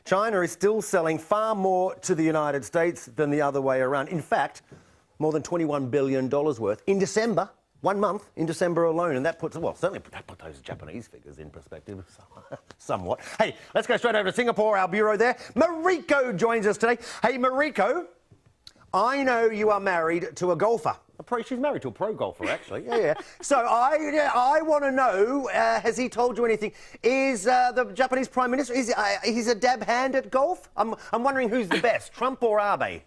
China is still selling far more to the United States than the other way around. In fact, more than $21 billion worth in December, 1 month in December alone. And that puts, well, certainly that put those Japanese figures in perspective somewhat. Hey, let's go straight over to Singapore, our bureau there. Mariko joins us today. Hey, Mariko, I know you are married to a golfer. She's married to a pro golfer, actually. Yeah. So I want to know, has he told you anything? Is the Japanese Prime Minister, he's a dab hand at golf? I'm wondering who's the best, Trump or Abe?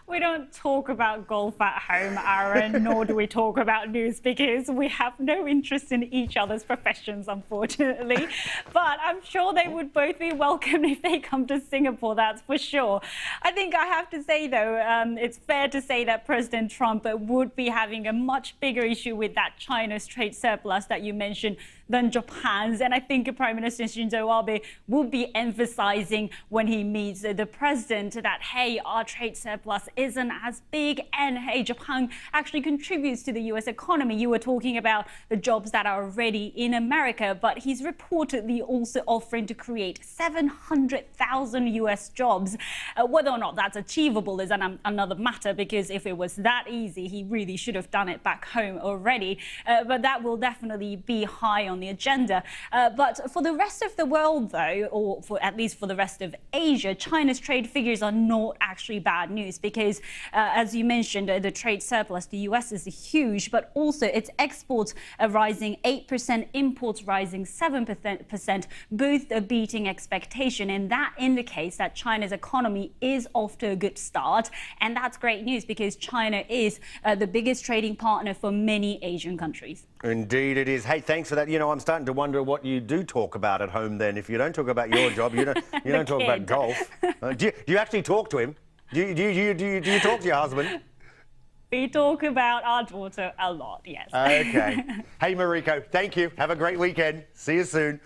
We don't talk about golf at home, Aaron, nor do we talk about news because we have no interest in each other's professions, unfortunately. But I'm sure they would both be welcome if they come to Singapore, that's for sure. I think I have to say, though, it's fair to say that President Trump would be having a much bigger issue with that China's trade surplus that you mentioned than Japan's. And I think Prime Minister Shinzo Abe will be emphasizing when he meets the president that, hey, our trade surplus isn't as big and, hey, Japan actually contributes to the U.S. economy. You were talking about the jobs that are already in America, but he's reportedly also offering to create 700,000 U.S. jobs. Whether or not that's achievable is another matter, because if it was that easy, he really should have done it back home already. But that will definitely be high on the agenda. But for the rest of the world, though, or at least for the rest of Asia, China's trade figures are not actually bad news because, as you mentioned, the trade surplus, the US is huge, but also its exports are rising 8%, imports rising 7%, both beating expectation. And that indicates that China's economy is off to a good start. And that's great news because China is the biggest trading partner for many Asian countries. Indeed it is. Hey, thanks for that. You know, I'm starting to wonder what you do talk about at home then. If you don't talk about your job, you don't talk about golf. Do you actually talk to him? Do you talk to your husband? We talk about our daughter a lot, yes. Okay. Hey, Mariko, thank you. Have a great weekend. See you soon.